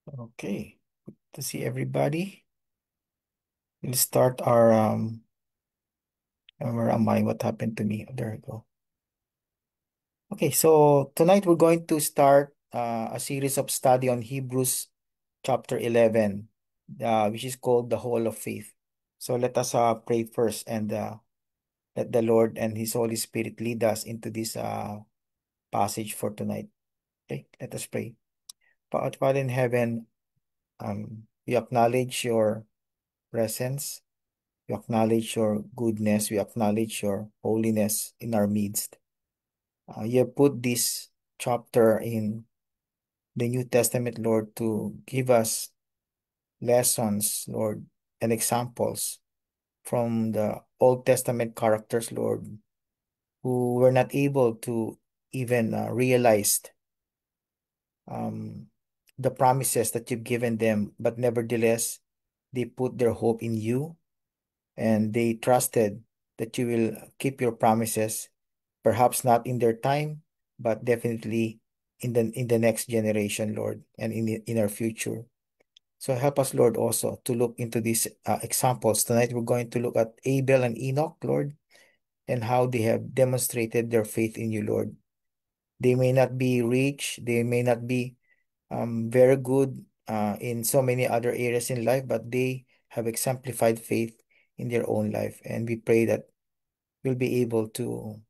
Okay, good to see everybody. We'll start our where am I? What happened to me? Oh, there we go. Okay, so tonight we're going to start a series of study on Hebrews chapter 11, which is called the Hall of Faith. So let us pray first and let the Lord and His Holy Spirit lead us into this passage for tonight. Okay, let us pray. Father in heaven, we acknowledge your presence. We acknowledge your goodness. We acknowledge your holiness in our midst. You have put this chapter in the New Testament, Lord, to give us lessons, Lord, and examples from the Old Testament characters, Lord, who were not able to even realize um, the promises that you've given them, but nevertheless, they put their hope in you and they trusted that you will keep your promises, perhaps not in their time, but definitely in the next generation, Lord, and in our future. So help us, Lord, also to look into these examples. Tonight we're going to look at Abel and Enoch, Lord, and how they have demonstrated their faith in you, Lord. They may not be rich, they may not be very good in so many other areas in life, but they have exemplified faith in their own life. And we pray that we'll be able to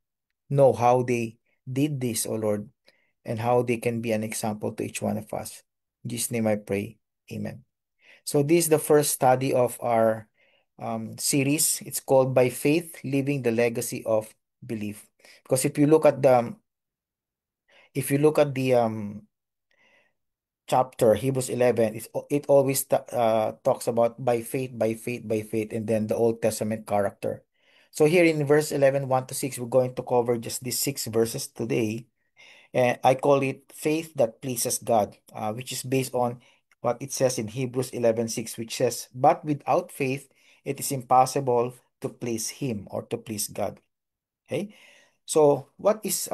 know how they did this, O Lord, and how they can be an example to each one of us. In Jesus' name I pray. Amen. So this is the first study of our series. It's called By Faith, Living the Legacy of Belief. Because if you look at the chapter, Hebrews 11, it always talks about by faith, by faith, by faith, and then the Old Testament character. So here in verse 11, 1 to 6, we're going to cover just these 6 verses today. And I call it faith that pleases God, which is based on what it says in Hebrews 11:6, which says, but without faith, it is impossible to please Him or to please God. Okay? So what is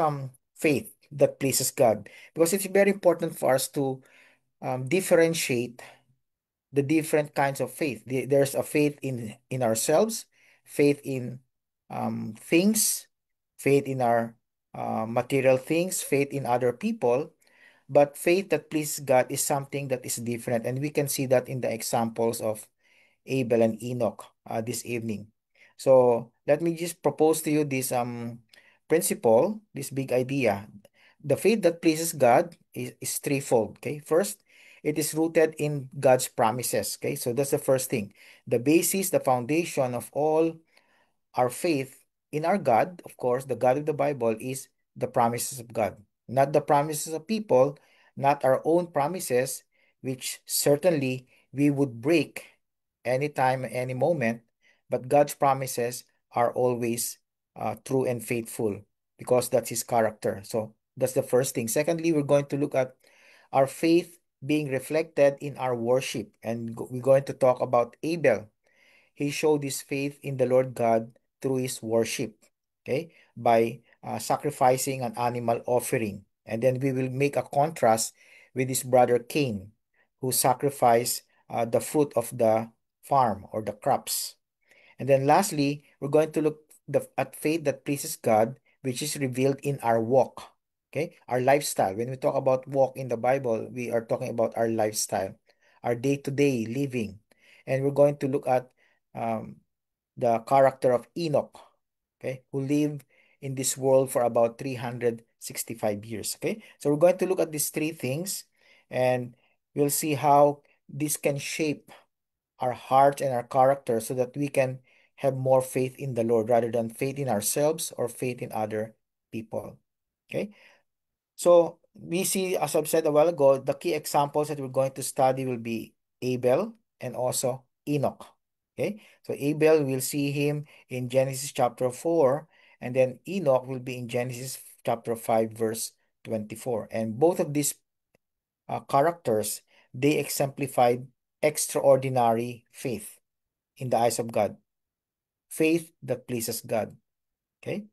faith that pleases God? Because it's very important for us to differentiate the different kinds of faith. There's a faith in ourselves, faith in things, faith in our material things, faith in other people. But faith that pleases God is something that is different, and we can see that in the examples of Abel and Enoch this evening. So let me just propose to you this principle, this big idea. The faith that pleases God is threefold. Okay, first, it is rooted in God's promises. Okay, so that's the first thing. The basis, the foundation of all our faith in our God, of course, the God of the Bible, is the promises of God, not the promises of people, not our own promises, which certainly we would break anytime, any moment, but God's promises are always true and faithful because that's His character. So that's the first thing. Secondly, we're going to look at our faith being reflected in our worship, and we're going to talk about Abel. He showed his faith in the Lord God through his worship, okay, by sacrificing an animal offering. And then we will make a contrast with his brother Cain, who sacrificed the fruit of the farm or the crops. And then lastly, we're going to look at faith that pleases God, which is revealed in our walk, okay, our lifestyle. When we talk about walk in the Bible, we are talking about our lifestyle, our day-to-day living. And we're going to look at um, the character of Enoch, okay, who lived in this world for about 365 years, okay? So we're going to look at these three things and we'll see how this can shape our hearts and our character so that we can have more faith in the Lord rather than faith in ourselves or faith in other people, okay? So we see, as I've said a while ago, the key examples that we're going to study will be Abel and also Enoch. Okay, so Abel, we'll see him in Genesis chapter 4, and then Enoch will be in Genesis chapter 5, verse 24. And both of these characters, they exemplified extraordinary faith in the eyes of God, faith that pleases God. Okay.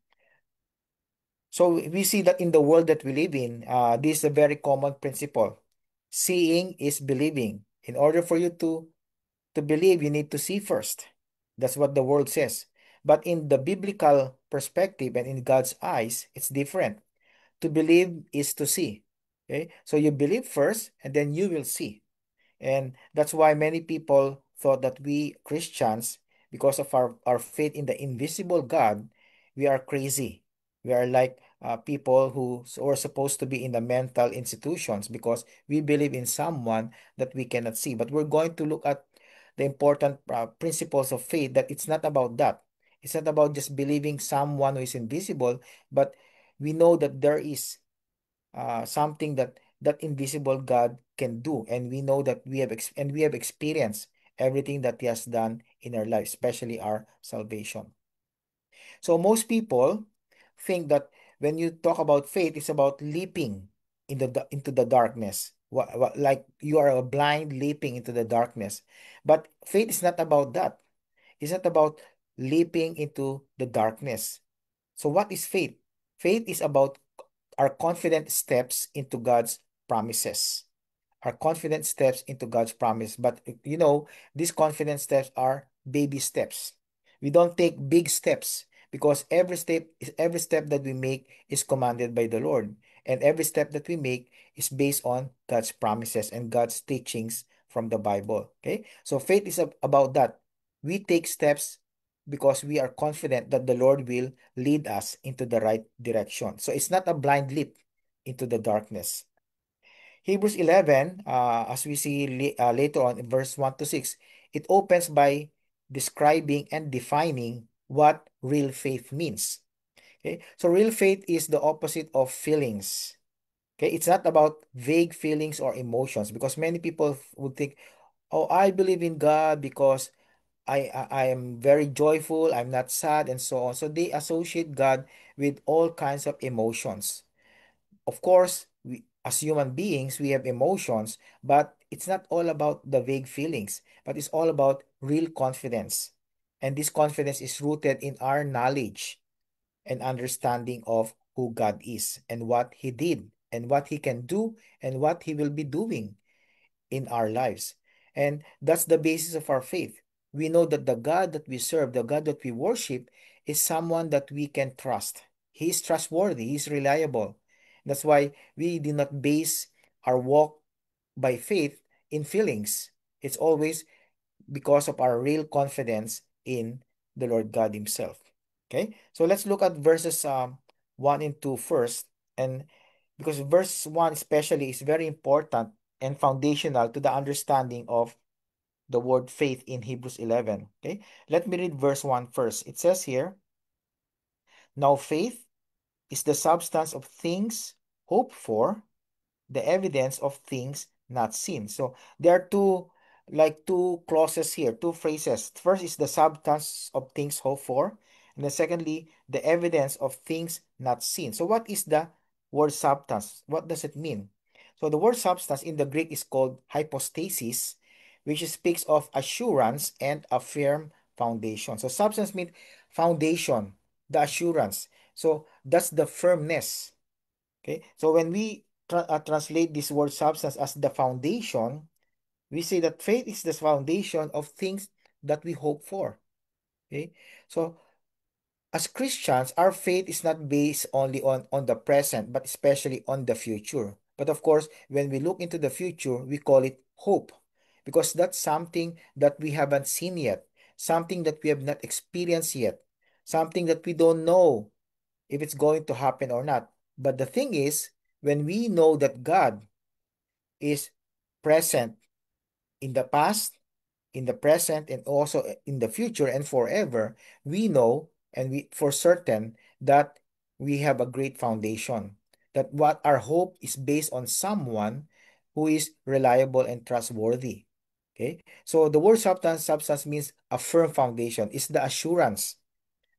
So we see that in the world that we live in, this is a very common principle. Seeing is believing. In order for you to believe, you need to see first. That's what the world says. But in the biblical perspective and in God's eyes, it's different. To believe is to see. Okay? So you believe first and then you will see. And that's why many people thought that we Christians, because of our faith in the invisible God, we are crazy. We are like people who are supposed to be in the mental institutions because we believe in someone that we cannot see. But we're going to look at the important principles of faith, that it's not about that. It's not about just believing someone who is invisible, but we know that there is something that that invisible God can do, and we know that we have experienced everything that He has done in our life, especially our salvation. So most people think that when you talk about faith, it's about leaping into the darkness. Like you are a blind leaping into the darkness. But faith is not about that. It's not about leaping into the darkness. So what is faith? Faith is about our confident steps into God's promises. Our confident steps into God's promise. But these confident steps are baby steps. We don't take big steps because every step that we make is commanded by the Lord. And every step that we make is based on God's promises and God's teachings from the Bible. Okay? So faith is about that. We take steps because we are confident that the Lord will lead us into the right direction. So it's not a blind leap into the darkness. Hebrews 11, as we see later on in verse 1 to 6, it opens by describing and defining what real faith means. Okay, so real faith is the opposite of feelings. Okay, it's not about vague feelings or emotions because many people would think, oh, I believe in God because I am very joyful, I'm not sad, and so on. So they associate God with all kinds of emotions. Of course, as human beings, we have emotions, but it's not all about the vague feelings, but it's all about real confidence. And this confidence is rooted in our knowledge and understanding of who God is and what He did and what He can do and what He will be doing in our lives. And that's the basis of our faith. We know that the God that we serve, the God that we worship, is someone that we can trust. He is trustworthy, He is reliable. That's why we do not base our walk by faith in feelings. It's always because of our real confidence in the Lord God Himself. Okay, so let's look at verses 1 and 2 first. And because verse 1 especially is very important and foundational to the understanding of the word faith in Hebrews 11. Okay, let me read verse 1 first. It says here, now faith is the substance of things hoped for, the evidence of things not seen. So there are two clauses here, two phrases. First is the substance of things hoped for, and then secondly, the evidence of things not seen. So what is the word substance? What does it mean? So the word substance in the Greek is called hypostasis, which speaks of assurance and a firm foundation. So substance means foundation, the assurance. So that's the firmness. Okay, so when we translate this word substance as the foundation, we say that faith is the foundation of things that we hope for. Okay, so as Christians, our faith is not based only on the present, but especially on the future. But of course, when we look into the future, we call it hope because that's something that we haven't seen yet, something that we have not experienced yet, something that we don't know if it's going to happen or not. But the thing is, when we know that God is present in the past, in the present, and also in the future and forever, we know and we for certain that we have a great foundation. That what our hope is based on someone who is reliable and trustworthy. Okay, so the word substance means a firm foundation. It's the assurance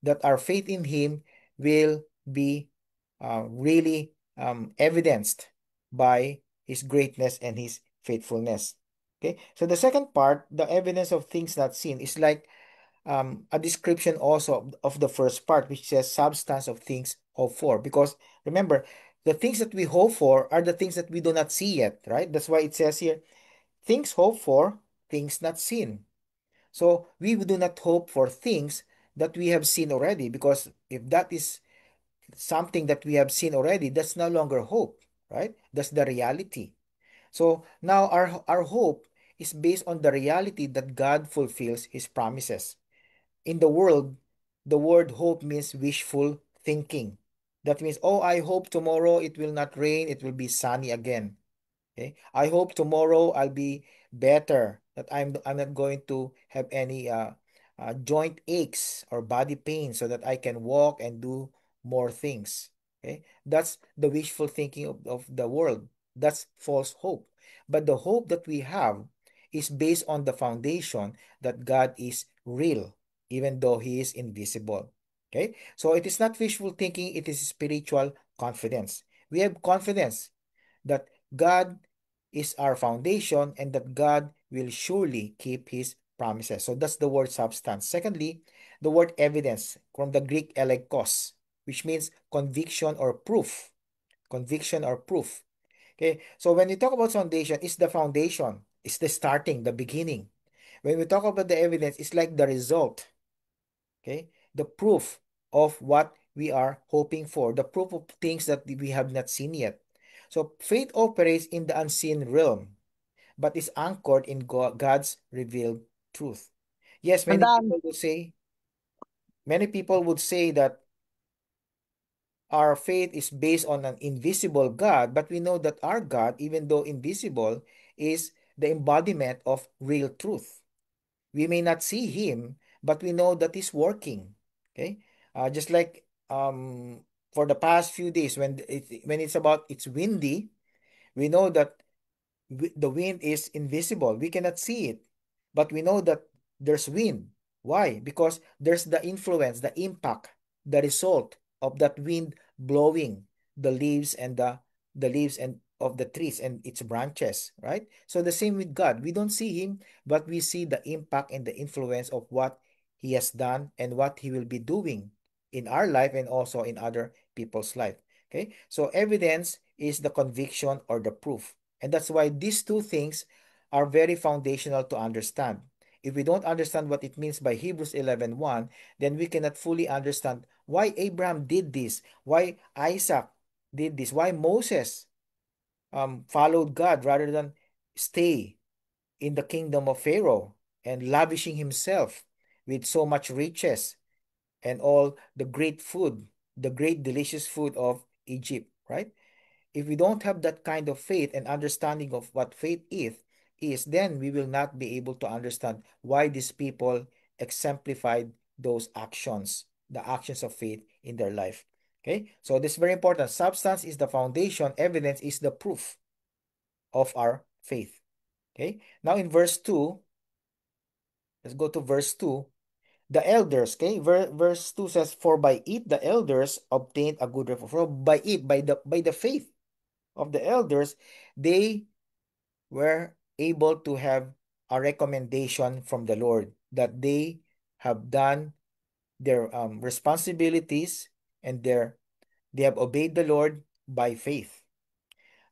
that our faith in Him will be really evidenced by His greatness and His faithfulness. Okay, so the second part, the evidence of things not seen, is like a description also of the first part, which says substance of things hoped for. Because remember, The things that we hope for are the things that we do not see yet, right? That's why it says here, things hoped for, things not seen. So we do not hope for things that we have seen already, because if that is something that we have seen already, that's no longer hope, right? That's the reality. So now our hope is based on the reality that God fulfills his promises. In the world, the word hope means wishful thinking. That means, oh, I hope tomorrow it will not rain, it will be sunny again. Okay. I hope tomorrow I'll be better, that I'm not going to have any joint aches or body pain, so that I can walk and do more things. Okay. That's the wishful thinking of the world. That's false hope. But the hope that we have is based on the foundation that God is real, even though he is invisible. Okay. So it is not wishful thinking, it is spiritual confidence. We have confidence that God is our foundation and that God will surely keep his promises. So that's the word substance. Secondly, the word evidence, from the Greek elekos, which means conviction or proof. Conviction or proof. Okay, so when we talk about foundation, it's the foundation, it's the starting, the beginning. When we talk about the evidence, it's like the result. Okay, the proof of what we are hoping for, the proof of things that we have not seen yet. So faith operates in the unseen realm, but is anchored in God's revealed truth. Yes, And then, many people would say that our faith is based on an invisible God, but we know that our God, even though invisible, is the embodiment of real truth. We may not see him, but we know that he's working. Okay, just like for the past few days, when it's windy, we know that the wind is invisible. We cannot see it, but we know that there's wind. Why? Because there's the influence, the impact, the result of that wind blowing the leaves and of the trees and its branches, right? So the same with God. We don't see him, but we see the impact and the influence of what he has done and what he will be doing in our life and also in other people's life. Okay? So evidence is the conviction or the proof. And that's why these two things are very foundational to understand. If we don't understand what it means by Hebrews 11:1, then we cannot fully understand why Abraham did this, why Isaac did this, why Moses followed God rather than stay in the kingdom of Pharaoh and lavishing himself with so much riches and all the great food, the great delicious food of Egypt, right? If we don't have that kind of faith and understanding of what faith is, then we will not be able to understand why these people exemplified those actions, the actions of faith in their life. Okay, so this is very important. Substance is the foundation, evidence is the proof of our faith. Okay, now in verse 2, let's go to verse 2. The elders, okay, verse 2 says, for by it the elders obtained a good report. For by it, by the faith of the elders, they were able to have a recommendation from the Lord that they have done their responsibilities and they have obeyed the Lord by faith.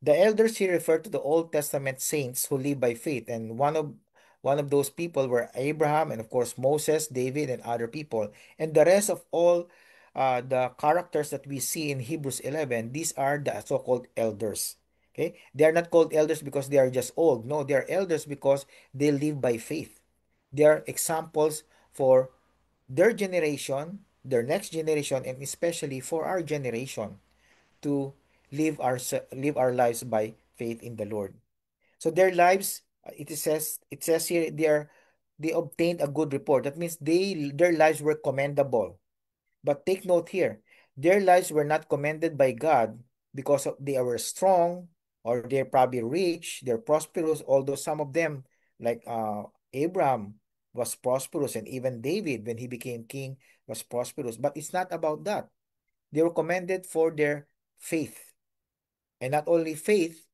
The elders here refer to the Old Testament saints who live by faith, and one of those people were Abraham and of course Moses, David, and other people. And the rest of all the characters that we see in Hebrews 11, these are the so-called elders. Okay, they are not called elders because they are just old. No, they are elders because they live by faith. They are examples for their generation, their next generation, and especially for our generation to live our lives by faith in the Lord. So their lives, it says here they obtained a good report. That means their lives were commendable. But take note here, their lives were not commended by God because they were strong or they're probably rich, they're prosperous, although some of them, like Abraham, was prosperous, and even David, when he became king, was prosperous. But it's not about that. They were commended for their faith. And not only faith,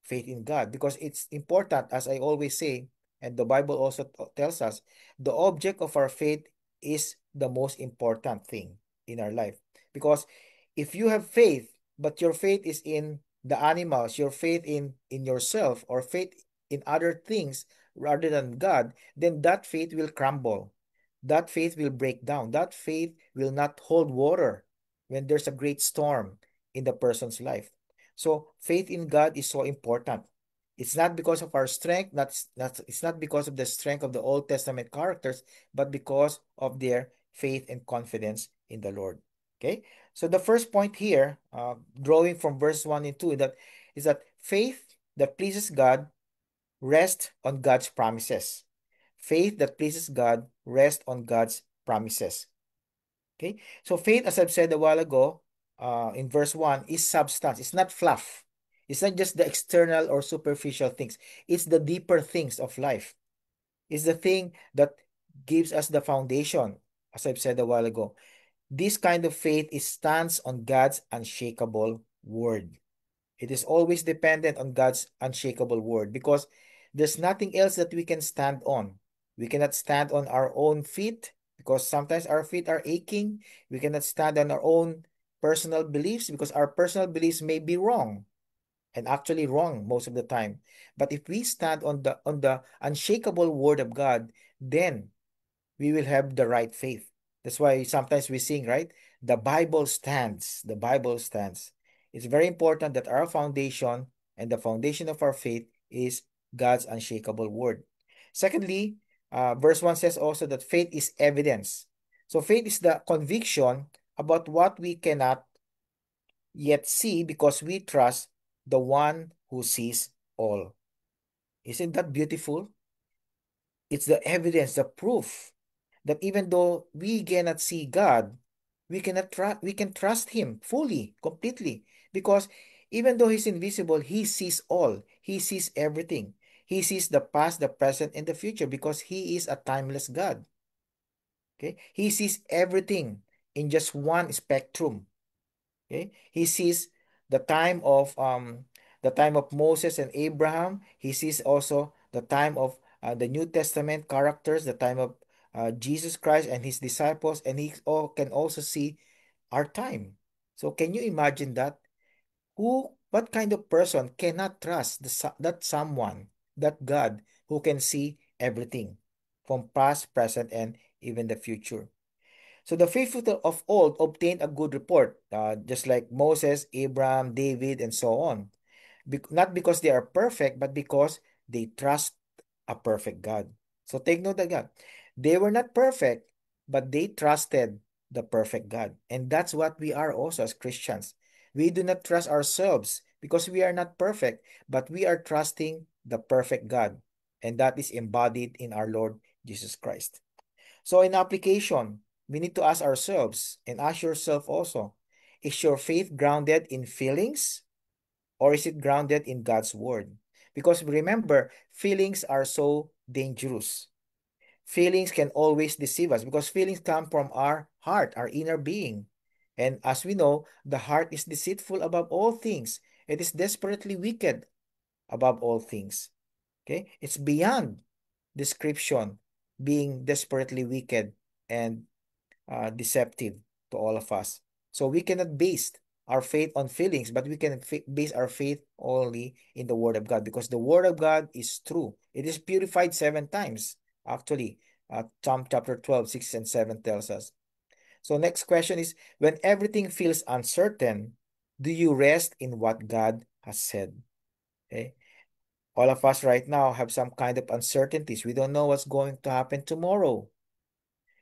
faith in God, because it's important, as I always say, and the Bible also tells us, the object of our faith is the most important thing in our life. Because if you have faith, but your faith is in the animals, your faith in yourself, or faith in other things rather than God, then that faith will crumble. That faith will break down. That faith will not hold water when there's a great storm in the person's life. So faith in God is so important. It's not because of our strength, it's not because of the strength of the Old Testament characters, but because of their faith and confidence in the Lord. Okay? So the first point here, drawing from verse 1 and 2, is that faith that pleases God rests on God's promises. Faith that pleases God rests on God's promises. Okay? So faith, as I've said a while ago, in verse 1, is substance. It's not fluff. It's not just the external or superficial things. It's the deeper things of life. It's the thing that gives us the foundation, as I've said a while ago. This kind of faith is stands on God's unshakable word. It is always dependent on God's unshakable word because there's nothing else that we can stand on. We cannot stand on our own feet because sometimes our feet are aching. We cannot stand on our own personal beliefs because our personal beliefs may be wrong and actually wrong most of the time. But if we stand on the unshakable word of God, then we will have the right faith. That's why sometimes we sing, right? The Bible stands. The Bible stands. It's very important that our foundation and the foundation of our faith is God's unshakable word. Secondly, verse 1 says also that faith is evidence. So faith is the conviction about what we cannot yet see because we trust the one who sees all. Isn't that beautiful? It's the evidence, the proof that even though we cannot see God, we can trust him fully, completely. Because even though he's invisible, he sees all. He sees everything. He sees the past, the present, and the future because he is a timeless God. Okay? He sees everything in just one spectrum. Okay? He sees the time of Moses and Abraham. He sees also the time of the New Testament characters, the time of Jesus Christ and his disciples, and he all can also see our time. So can you imagine that? What kind of person cannot trust that someone, that God who can see everything from past, present, and even the future? So the faithful of old obtained a good report, just like Moses, Abraham, David, and so on. Not because they are perfect, but because they trust a perfect God. So take note of that. They were not perfect, but they trusted the perfect God. And that's what we are also as Christians. We do not trust ourselves because we are not perfect, but we are trusting the perfect God. And that is embodied in our Lord Jesus Christ. So in application, we need to ask ourselves and ask yourself also, is your faith grounded in feelings or is it grounded in God's word? Because remember, feelings are so dangerous. Feelings can always deceive us because feelings come from our heart, our inner being. And as we know, the heart is deceitful above all things. It is desperately wicked above all things. Okay? It's beyond description being desperately wicked and deceptive to all of us. So we cannot base our faith on feelings, but we can base our faith only in the Word of God because the Word of God is true. It is purified 7 times, actually. Psalm chapter 12, 6 and 7 tells us. So next question is, when everything feels uncertain, do you rest in what God has said? Okay. All of us right now have some kind of uncertainties. We don't know what's going to happen tomorrow.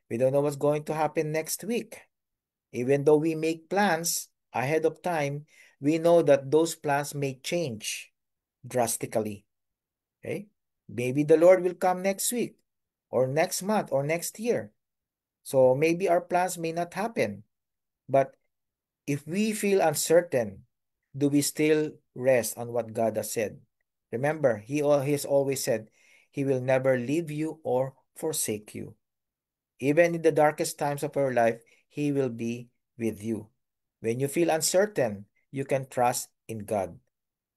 We don't know what's going to happen next week. Even though we make plans ahead of time, we know that those plans may change drastically. Okay? Maybe the Lord will come next week or next month or next year. So maybe our plans may not happen. But if we feel uncertain, do we still rest on what God has said? Remember, he has always said, He will never leave you or forsake you. Even in the darkest times of your life, He will be with you. When you feel uncertain, you can trust in God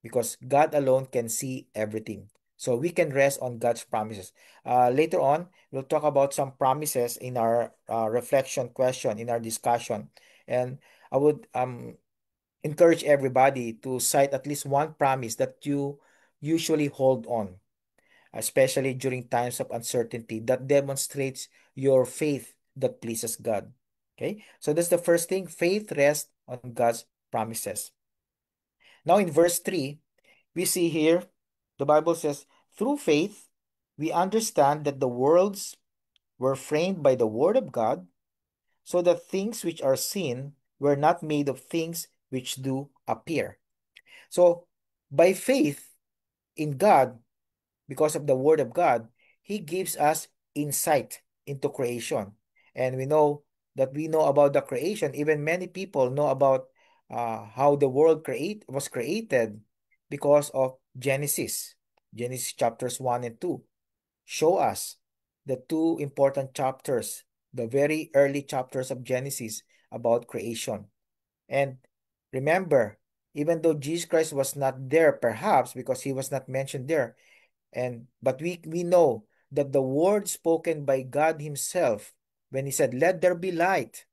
because God alone can see everything. So we can rest on God's promises. Later on, we'll talk about some promises in our reflection question, in our discussion. And I would encourage everybody to cite at least one promise that you usually hold on, especially during times of uncertainty, that demonstrates your faith that pleases God. Okay, so that's the first thing. Faith rests on God's promises. Now, in verse 3, we see here the Bible says, through faith, we understand that the worlds were framed by the word of God, so that things which are seen were not made of things which do appear. So, by faith in God, because of the word of God, he gives us insight into creation. And we know about the creation. Even many people know about how the world was created because of Genesis. Genesis chapters 1 and 2 show us the two important chapters, the very early chapters of Genesis about creation. And remember, even though Jesus Christ was not there, perhaps because he was not mentioned there, but we know that the word spoken by God himself, when he said, let there be light,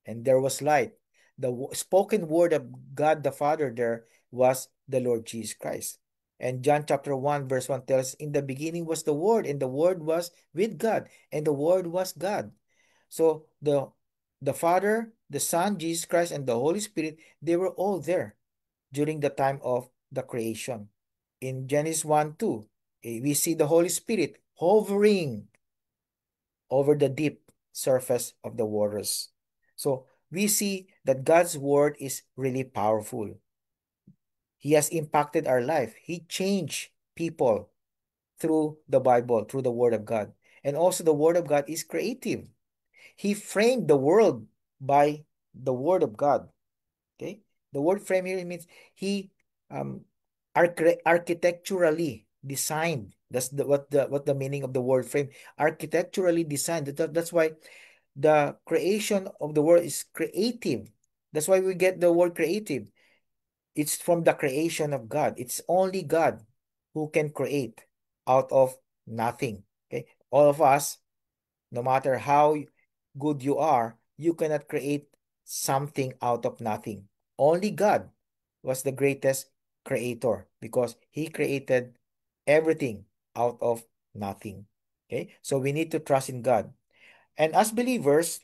and there was light, the spoken word of God the Father there was the Lord Jesus Christ. And John chapter 1 verse 1 tells us, in the beginning was the word, and the word was with God, and the word was God. So the Father, the Son, Jesus Christ, and the Holy Spirit, they were all there during the time of the creation. In Genesis 1 2, we see the Holy Spirit hovering over the deep surface of the waters. So we see that God's word is really powerful. He has impacted our life. He changed people through the Bible, through the word of God. And also the word of God is creative. He framed the world by the word of God. Okay? The word frame here means he um architecturally designed. That's what the meaning of the word frame. Architecturally designed. That's why the creation of the world is creative. That's why we get the word creative. It's from the creation of God. It's only God who can create out of nothing. Okay? All of us, no matter how good you are, you cannot create something out of nothing. Only God was the greatest creator because he created everything out of nothing. Okay? So we need to trust in God. And as believers,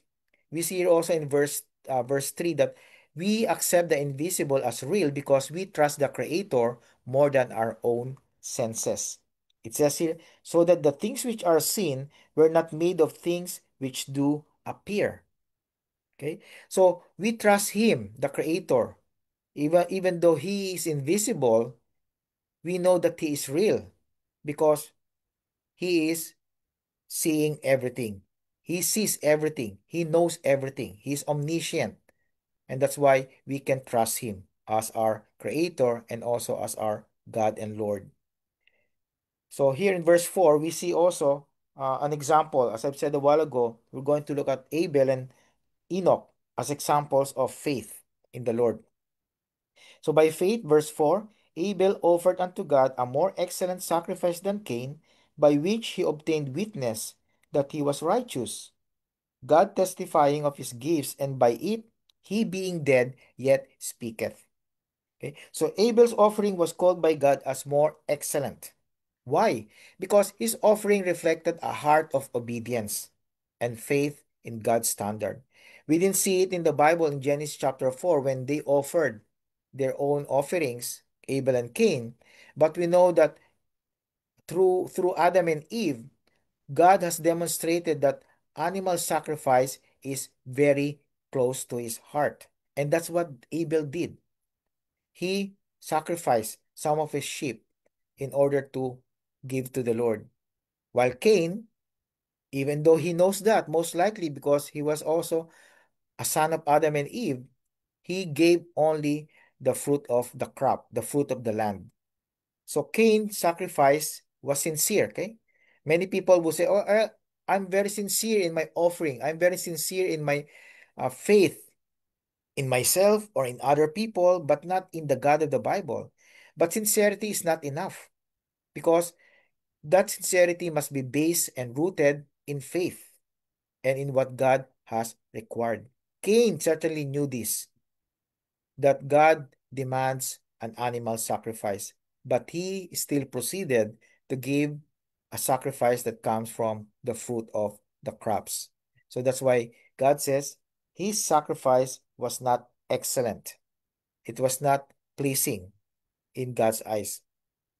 we see here also in verse 3 that we accept the invisible as real because we trust the creator more than our own senses. It says here, so that the things which are seen were not made of things which do appear. Okay? So we trust him, the creator. Even though he is invisible, we know that he is real because he is seeing everything. He sees everything. He knows everything. He's omniscient. And that's why we can trust him as our creator and also as our God and Lord. So here in verse 4, we see also an example. As I've said a while ago, we're going to look at Abel and Enoch as examples of faith in the Lord. So by faith, verse 4, Abel offered unto God a more excellent sacrifice than Cain, by which he obtained witness that he was righteous, God testifying of his gifts, and by it he being dead yet speaketh. Okay? So Abel's offering was called by God as more excellent. Why? Because his offering reflected a heart of obedience and faith in God's standard. We didn't see it in the Bible in Genesis chapter 4 when they offered their own offerings, Abel and Cain, but we know that through Adam and Eve, God has demonstrated that animal sacrifice is very close to his heart. And that's what Abel did. He sacrificed some of his sheep in order to give to the Lord. While Cain, even though he knows that, most likely because he was also a son of Adam and Eve, he gave only the fruit of the crop, the fruit of the land. So Cain's sacrifice was sincere, okay? Many people will say, oh, I'm very sincere in my offering. I'm very sincere in my faith in myself or in other people, but not in the God of the Bible. But sincerity is not enough because that sincerity must be based and rooted in faith and in what God has required. Cain certainly knew this, that God demands an animal sacrifice, but he still proceeded to give a sacrifice that comes from the fruit of the crops. So that's why God says his sacrifice was not excellent. It was not pleasing in God's eyes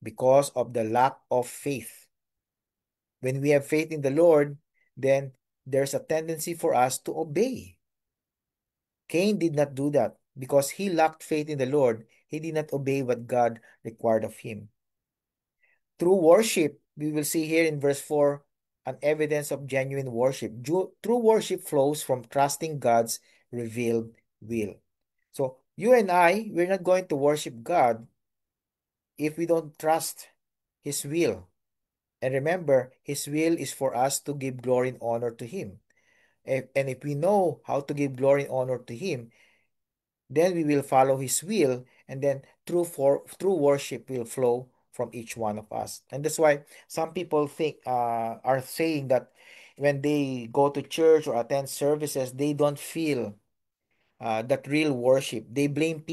because of the lack of faith. When we have faith in the Lord, then there's a tendency for us to obey. Cain did not do that because he lacked faith in the Lord. He did not obey what God required of him. Through worship, we will see here in verse 4 an evidence of genuine worship. True worship flows from trusting God's revealed will. So, you and I, we're not going to worship God if we don't trust His will. And remember, His will is for us to give glory and honor to Him. And if we know how to give glory and honor to Him, then we will follow His will, and then true worship will flow from each one of us. And that's why some people are saying that when they go to church or attend services, they don't feel that real worship. They blame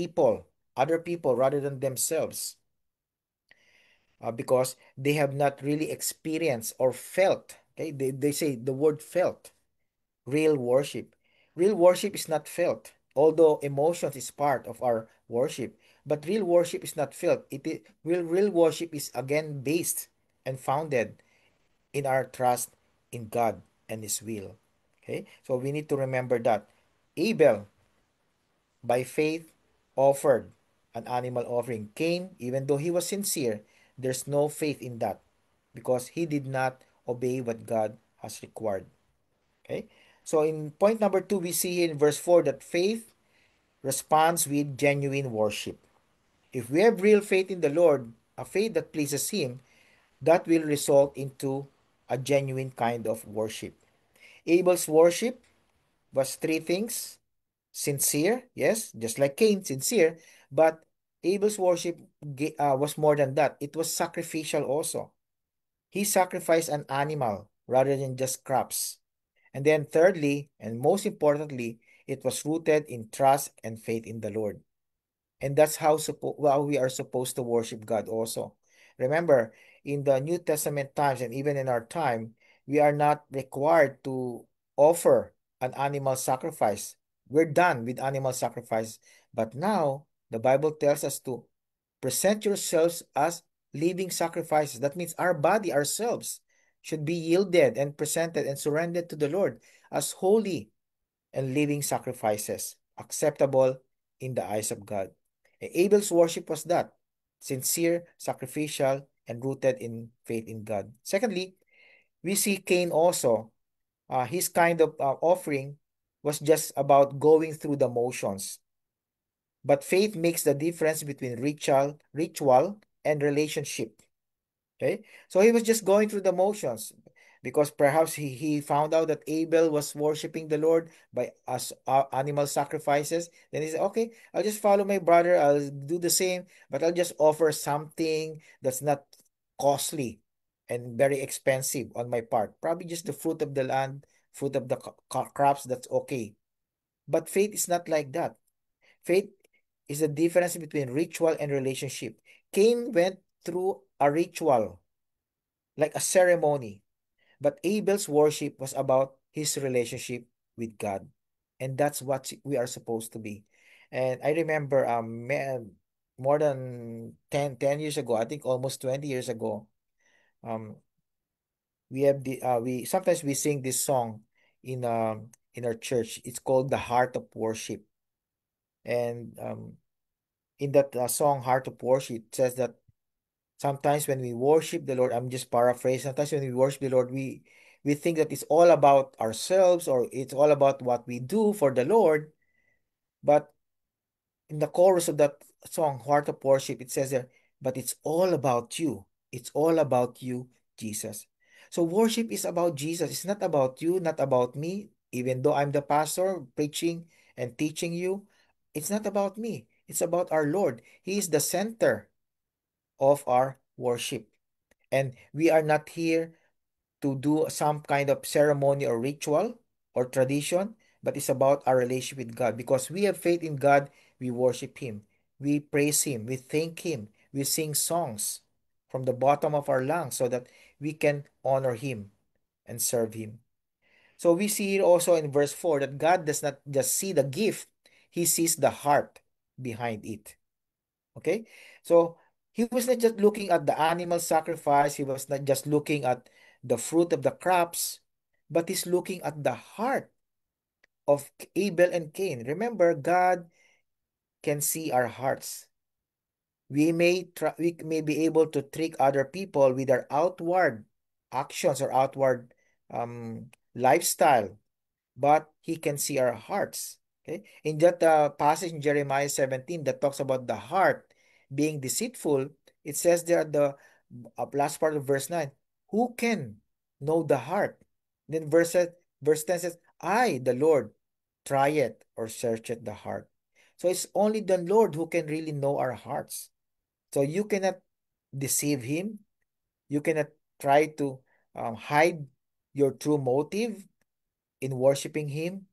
other people rather than themselves, because they have not really experienced or felt. Okay, they say the word felt real worship. Real worship is not felt, although emotions is part of our worship. But real worship is not felt. Real worship is again based and founded in our trust in God and His will. Okay, so we need to remember that Abel, by faith, offered an animal offering. Cain, even though he was sincere, there's no faith in that because he did not obey what God has required. Okay? So in point number 2, we see here in verse 4 that faith responds with genuine worship. If we have real faith in the Lord, a faith that pleases Him, that will result into a genuine kind of worship. Abel's worship was three things: sincere, yes, just like Cain, sincere, but Abel's worship was more than that. It was sacrificial also. He sacrificed an animal rather than just crops. And then thirdly, and most importantly, it was rooted in trust and faith in the Lord. And that's how we are supposed to worship God also. Remember, in the New Testament times and even in our time, we are not required to offer an animal sacrifice. We're done with animal sacrifice. But now, the Bible tells us to present yourselves as living sacrifices. That means our body, ourselves, should be yielded and presented and surrendered to the Lord as holy and living sacrifices, acceptable in the eyes of God. And Abel's worship was that: sincere, sacrificial, and rooted in faith in God. Secondly, we see Cain also. His kind of offering was just about going through the motions. But faith makes the difference between ritual and relationship. Okay, so he was just going through the motions because perhaps he found out that Abel was worshiping the Lord by animal sacrifices. Then he said, okay, I'll just follow my brother. I'll do the same, but I'll just offer something that's not costly and very expensive on my part. Probably just the fruit of the land, fruit of the crops. That's okay. But faith is not like that. Faith is the difference between ritual and relationship. Cain went through a ritual, like a ceremony, but Abel's worship was about his relationship with God. And that's what we are supposed to be. And I remember more than ten years ago, I think almost 20 years ago, um, we have we sometimes we sing this song in our church. It's called The Heart of Worship. And in that song, Heart of Worship, it says that sometimes when we worship the Lord, I'm just paraphrasing. Sometimes when we worship the Lord, we think that it's all about ourselves or it's all about what we do for the Lord. But in the chorus of that song, Heart of Worship, it says there, but it's all about you. It's all about you, Jesus. So worship is about Jesus. It's not about you, not about me. Even though I'm the pastor preaching and teaching you, it's not about me. It's about our Lord. He is the center of our worship. And we are not here to do some kind of ceremony or ritual or tradition, but it's about our relationship with God. Because we have faith in God, we worship Him. we praise Him, we thank Him, we sing songs from the bottom of our lungs so that we can honor Him and serve Him. So we see here also in verse 4 that God does not just see the gift, He sees the heart behind it. Okay? So He was not just looking at the animal sacrifice, He was not just looking at the fruit of the crops, but He's looking at the heart of Abel and Cain. Remember, God can see our hearts. We may be able to trick other people with our outward actions or outward lifestyle, but He can see our hearts. Okay, in that passage in Jeremiah 17 that talks about the heart being deceitful, it says there at the last part of verse 9, who can know the heart? Then verse 10 says, I, the Lord, try it or search it the heart. So it's only the Lord who can really know our hearts. So you cannot deceive Him. You cannot try to hide your true motive in worshiping Him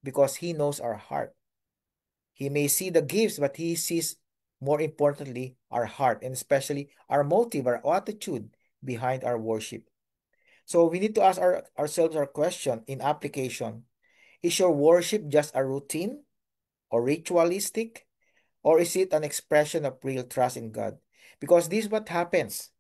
because He knows our heart. He may see the gifts, but He sees more importantly our heart and especially our motive, our attitude behind our worship. So we need to ask ourselves our question in application. Is your worship just a routine or ritualistic? Or is it an expression of real trust in God? Because this is what happens.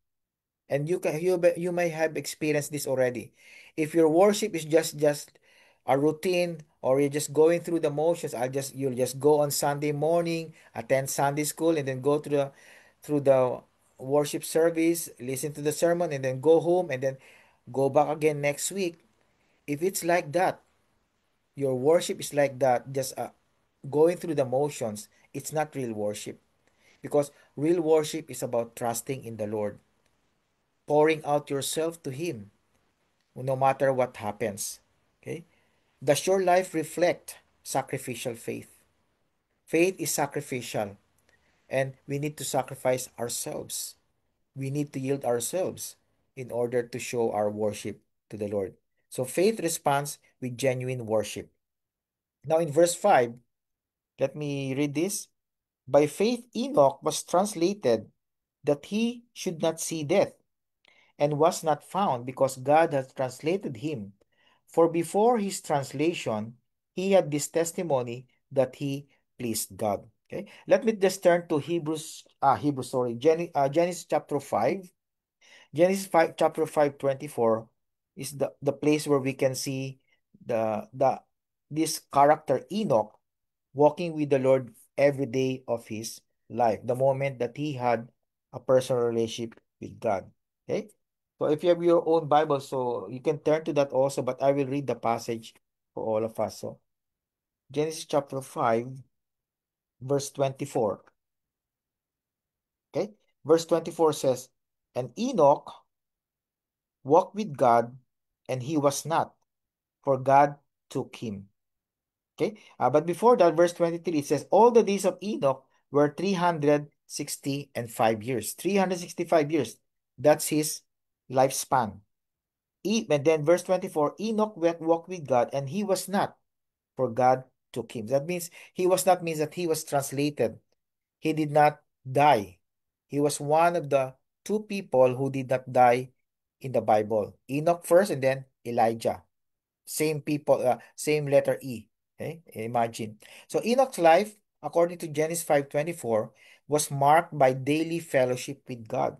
And you may have experienced this already. If your worship is just a routine or you're just going through the motions, you'll just go on Sunday morning, attend Sunday school, and then go through the worship service, listen to the sermon, and then go home and then go back again next week. If it's like that, your worship is like that, just going through the motions, it's not real worship. Because real worship is about trusting in the Lord, pouring out yourself to Him no matter what happens. Okay? Does your life reflect sacrificial faith? Faith is sacrificial, and we need to sacrifice ourselves. We need to yield ourselves in order to show our worship to the Lord. So faith responds with genuine worship. Now in verse 5, let me read this. By faith, Enoch was translated that he should not see death, and was not found because God had translated him. For before his translation, he had this testimony that he pleased God. Okay, let me just turn to Genesis chapter 5. Genesis 5, chapter 5, 24 is the place where we can see the this character Enoch walking with the Lord every day of his life, the moment that he had a personal relationship with God. Okay? So if you have your own Bible, so you can turn to that also, but I will read the passage for all of us. So Genesis chapter 5, verse 24. Okay? Verse 24 says, and Enoch walked with God, and he was not, for God took him. Okay? But before that, verse 23, it says, all the days of Enoch were 365 years. 365 years. That's his lifespan. And then verse 24, Enoch walked with God, and he was not, for God took him. That means he was not means that he was translated. He did not die. He was one of the two people who did not die in the Bible. Enoch first and then Elijah. Same people, same letter E. Okay, imagine. So Enoch's life, according to Genesis 5:24, was marked by daily fellowship with God.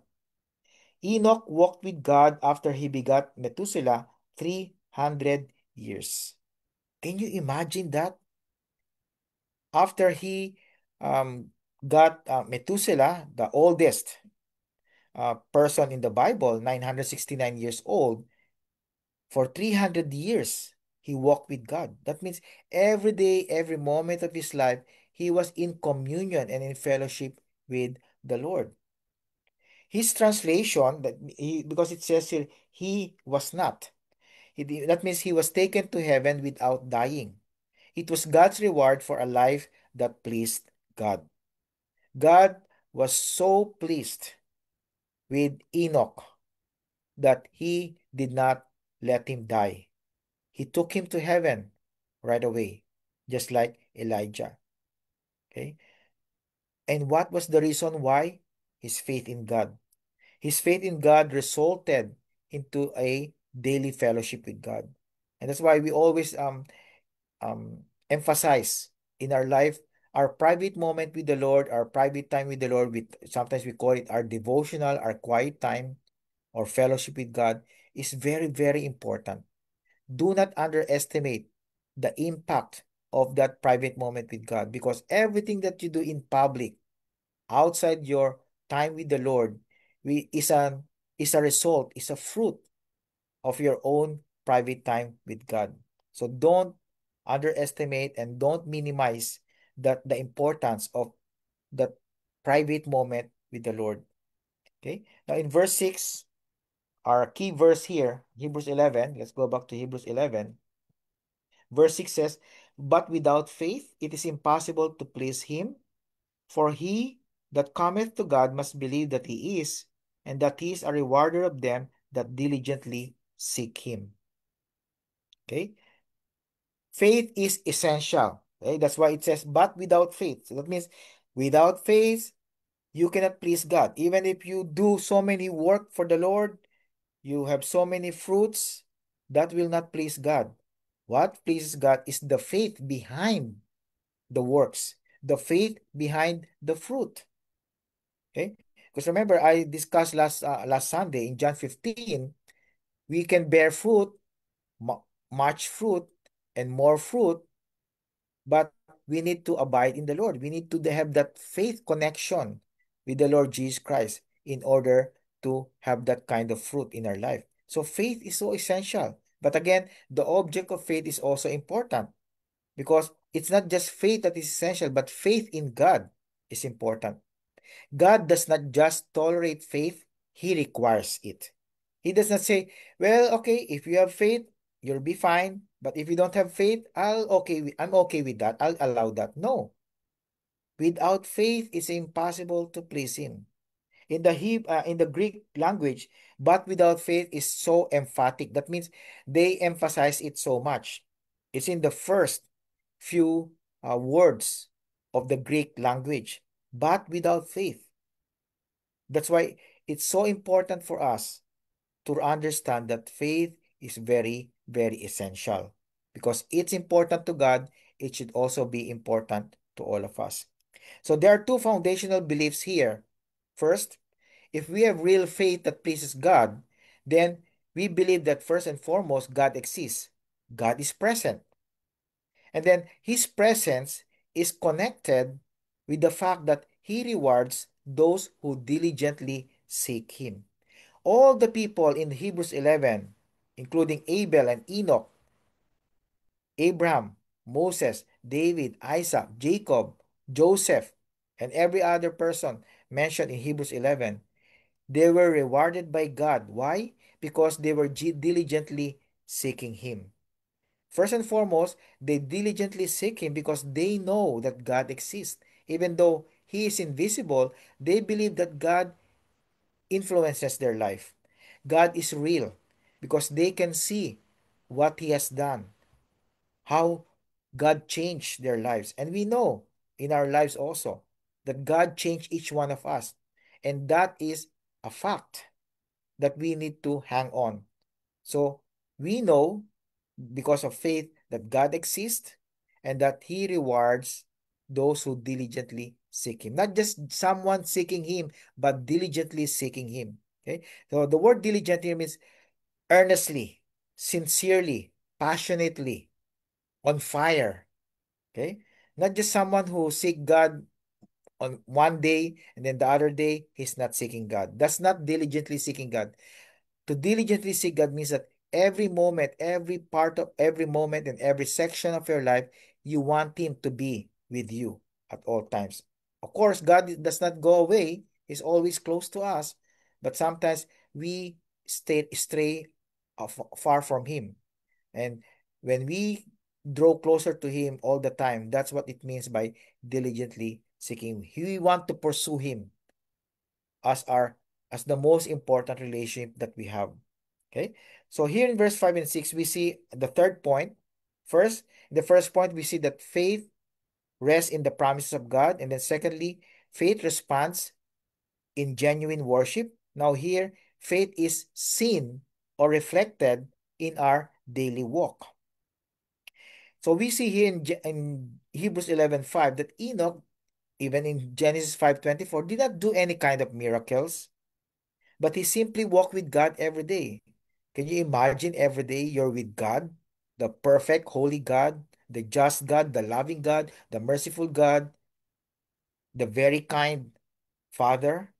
Enoch walked with God after he begot Methuselah 300 years. Can you imagine that? After he got Methuselah, the oldest person in the Bible, 969 years old, for 300 years, he walked with God. That means every day, every moment of his life, he was in communion and in fellowship with the Lord. His translation, because it says here, he was not. That means he was taken to heaven without dying. It was God's reward for a life that pleased God. God was so pleased with Enoch that he did not let him die. He took him to heaven right away, just like Elijah. Okay. And what was the reason why? His faith in God. His faith in God resulted into a daily fellowship with God. And that's why we always emphasize in our life our private moment with the Lord, our private time with the Lord, with sometimes we call it our devotional, our quiet time or fellowship with God is very, very important. Do not underestimate the impact of that private moment with God because everything that you do in public, outside your time with the Lord, we, is a result, is a fruit of your own private time with God. So don't underestimate and don't minimize the importance of that private moment with the Lord. Okay. Now in verse 6, our key verse here, Hebrews 11, let's go back to Hebrews 11. Verse 6 says, "But without faith it is impossible to please him, for he that cometh to God must believe that he is, and that he is a rewarder of them that diligently seek him." Okay? Faith is essential. Okay? That's why it says, "but without faith." So that means without faith, you cannot please God. Even if you do so many work for the Lord, you have so many fruits, that will not please God. What pleases God is the faith behind the works, the faith behind the fruit. Okay? Because remember, I discussed last Sunday in John 15, we can bear fruit, much fruit, and more fruit, but we need to abide in the Lord. We need to have that faith connection with the Lord Jesus Christ in order to have that kind of fruit in our life. So faith is so essential. But again, the object of faith is also important because it's not just faith that is essential, but faith in God is important. God does not just tolerate faith, He requires it. He does not say, well, okay, if you have faith, you'll be fine. But if you don't have faith, I'm okay with that. I'll allow that. No. Without faith, it's impossible to please Him. In the Greek language, but without faith is so emphatic. That means they emphasize it so much. It's in the first few words of the Greek language. But without faith. That's why it's so important for us to understand that faith is very, very essential. Because it's important to God, it should also be important to all of us. So there are two foundational beliefs here. First, if we have real faith that pleases God, then we believe that first and foremost, God exists. God is present. And then His presence is connected with the fact that He rewards those who diligently seek Him. All the people in Hebrews 11, including Abel and Enoch, Abraham, Moses, David, Isaac, Jacob, Joseph, and every other person mentioned in Hebrews 11, they were rewarded by God. Why? Because they were diligently seeking Him. First and foremost, they diligently seek Him because they know that God exists. Even though He is invisible, they believe that God influences their life. God is real because they can see what He has done, how God changed their lives. And we know in our lives also that God changed each one of us. And that is a fact that we need to hang on. So we know because of faith that God exists and that He rewards those who diligently seek Him. Not just someone seeking Him, but diligently seeking Him. Okay. So the word diligent here means earnestly, sincerely, passionately, on fire. Okay. Not just someone who seek God on one day and then the other day he's not seeking God. That's not diligently seeking God. To diligently seek God means that every moment, every part of every moment, and every section of your life, you want Him to be with you at all times. Of course, God does not go away, He's always close to us, but sometimes we stray far from Him. And when we draw closer to Him all the time, that's what it means by diligently seeking Him. We want to pursue Him as our as the most important relationship that we have. Okay? So here in verse 5 and 6, we see the third point. First, in the first point, we see that faith rests in the promises of God. And then secondly, Faith responds in genuine worship. Now, here, faith is seen or reflected in our daily walk. So we see here in Hebrews 11:5 that Enoch, even in Genesis 5:24, did not do any kind of miracles, but he simply walked with God every day. Can you imagine every day you're with God, the perfect, holy God, the just God, the loving God, the merciful God, the very kind Father,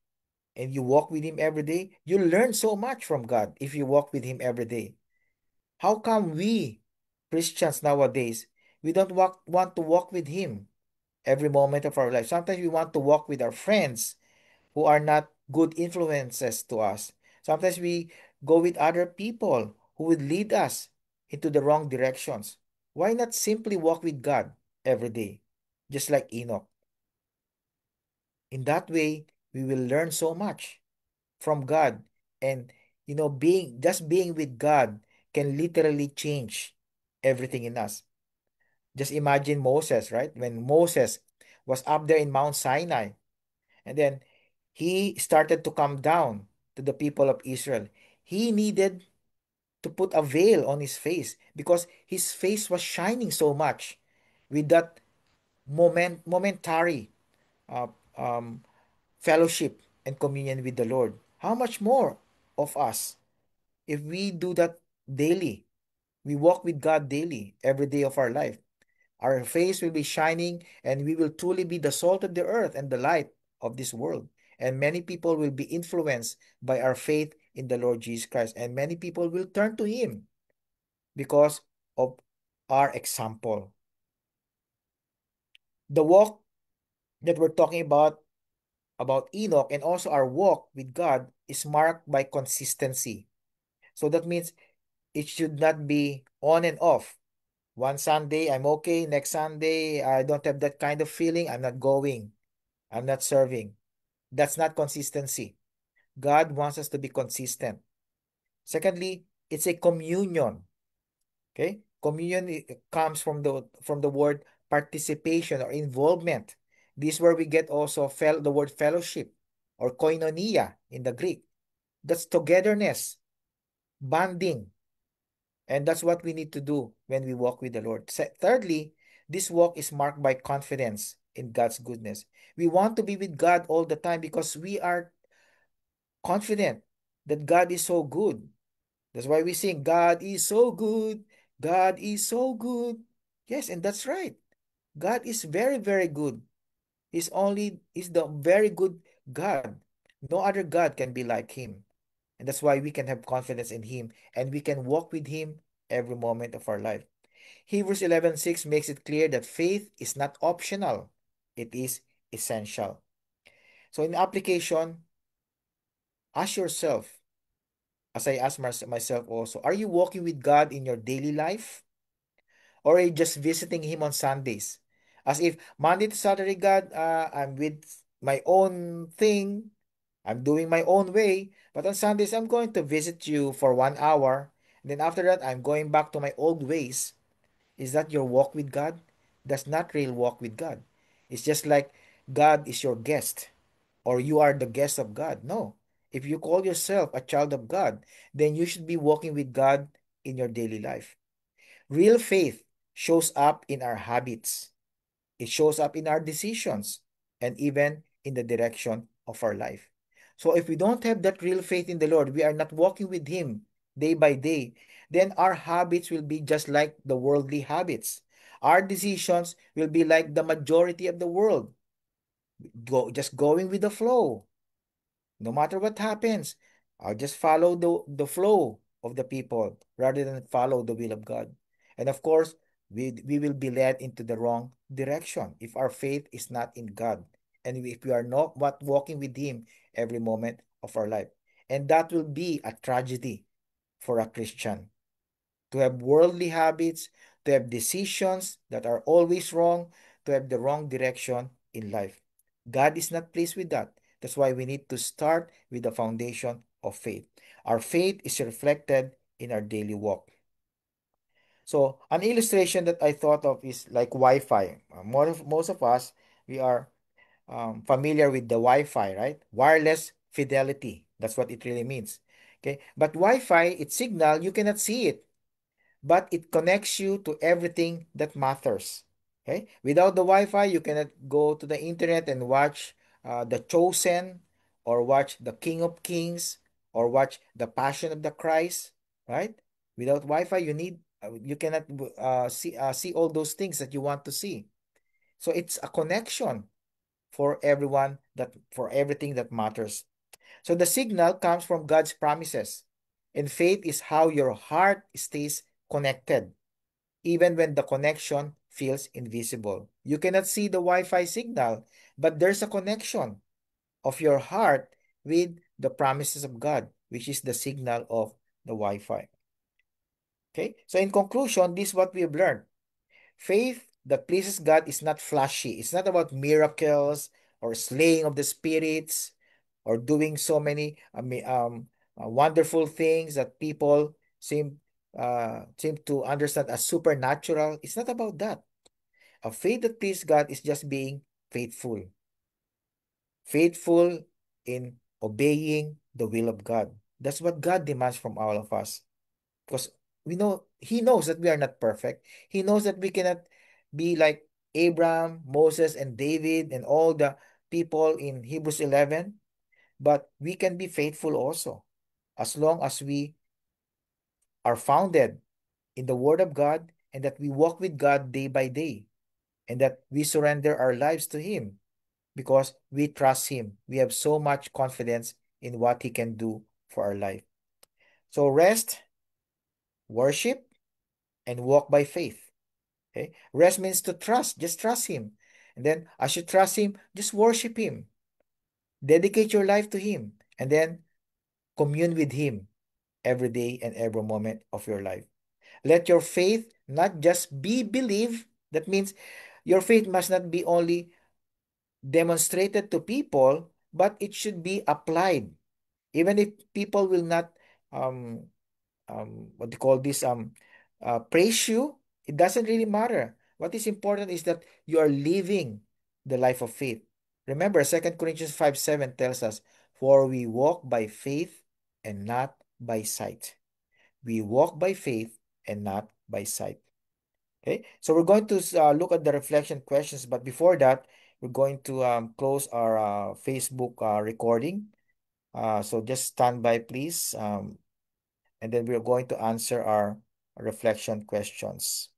and you walk with Him every day? You learn so much from God if you walk with Him every day. How come we Christians nowadays, we don't want to walk with Him every moment of our life? Sometimes we want to walk with our friends who are not good influences to us. Sometimes we go with other people who would lead us into the wrong directions. Why not simply walk with God every day, just like Enoch? In that way, we will learn so much from God. And being with God can literally change everything in us. Just imagine Moses, right? When Moses was up there in Mount Sinai, and then he started to come down to the people of Israel. He needed to put a veil on his face because his face was shining so much with that momentary uh, um, fellowship and communion with the Lord. How much more of us if we do that daily? We walk with God daily, every day of our life. Our face will be shining, and we will truly be the salt of the earth and the light of this world. And many people will be influenced by our faith in the Lord Jesus Christ. And many people will turn to Him because of our example. The walk that we're talking about Enoch, and also our walk with God, is marked by consistency. So that means it should not be on and off. One Sunday, I'm okay. Next Sunday, I don't have that kind of feeling. I'm not going. I'm not serving. That's not consistency. God wants us to be consistent. Secondly, it's a communion. Okay? Communion comes from the word participation or involvement. This is where we get also the word fellowship or koinonia in the Greek. That's togetherness, bonding, and that's what we need to do when we walk with the Lord. Thirdly, this walk is marked by confidence in God's goodness. We want to be with God all the time because we are confident that God is so good. That's why we sing, God is so good. God is so good. Yes, and that's right. God is very, very good. He's the very good God. No other God can be like Him. And that's why we can have confidence in Him and we can walk with Him every moment of our life. Hebrews 11:6 makes it clear that faith is not optional, it is essential. So, in application, ask yourself, as I ask myself also, are you walking with God in your daily life? Or are you just visiting Him on Sundays? As if Monday to Saturday, God, I'm with my own thing, I'm doing my own way, but on Sundays, I'm going to visit you for 1 hour. And then after that, I'm going back to my old ways. Is that your walk with God? That's not real walk with God. It's just like God is your guest or you are the guest of God. No. If you call yourself a child of God, then you should be walking with God in your daily life. Real faith shows up in our habits. It shows up in our decisions and even in the direction of our life. So if we don't have that real faith in the Lord, we are not walking with Him day by day, then our habits will be just like the worldly habits. Our decisions will be like the majority of the world, just going with the flow. No matter what happens, I'll just follow the flow of the people rather than follow the will of God. And of course, we will be led into the wrong direction if our faith is not in God and if we are not walking with Him every moment of our life. And that will be a tragedy for a Christian to have worldly habits, to have decisions that are always wrong, to have the wrong direction in life. God is not pleased with that. That's why we need to start with the foundation of faith. Our faith is reflected in our daily walk. So, an illustration that I thought of is like Wi-Fi. Most of us, we are familiar with the Wi-Fi, right? Wireless fidelity. That's what it really means. Okay. But Wi-Fi, its signal, you cannot see it, but it connects you to everything that matters. Okay. Without the Wi-Fi, you cannot go to the internet and watch The Chosen, or watch The King of Kings, or watch The Passion of the Christ, right? Without Wi-Fi, you cannot see all those things that you want to see. So it's a connection for everyone, that for everything that matters. So the signal comes from God's promises. And faith is how your heart stays connected, even when the connection feels invisible. You cannot see the Wi-Fi signal, but there's a connection of your heart with the promises of God, which is the signal of the Wi-Fi. Okay? So in conclusion, this is what we have learned. Faith that pleases God is not flashy. It's not about miracles or slaying of the spirits or doing so many wonderful things that people seem to understand as supernatural. It's not about that. A faith that pleases God is just being faithful, faithful in obeying the will of God. That's what God demands from all of us. Because he knows that we are not perfect. He knows that we cannot be like Abraham, Moses, and David and all the people in Hebrews 11, but we can be faithful also, as long as we are founded in the Word of God, and that we walk with God day by day, and that we surrender our lives to Him because we trust Him. We have so much confidence in what He can do for our life. So rest, worship, and walk by faith. Okay? Rest means to trust. Just trust Him. And then as you trust Him, just worship Him. Dedicate your life to Him. And then commune with Him every day and every moment of your life. Let your faith not just be believed. That means your faith must not be only demonstrated to people, but it should be applied. Even if people will not um, what do you call this praise you, it doesn't really matter. What is important is that you are living the life of faith. Remember, 2 Corinthians 5:7 tells us, for we walk by faith and not by sight. We walk by faith and not by sight. Okay, so we're going to look at the reflection questions, but before that, we're going to close our Facebook recording. So just stand by, please. And then we're going to answer our reflection questions.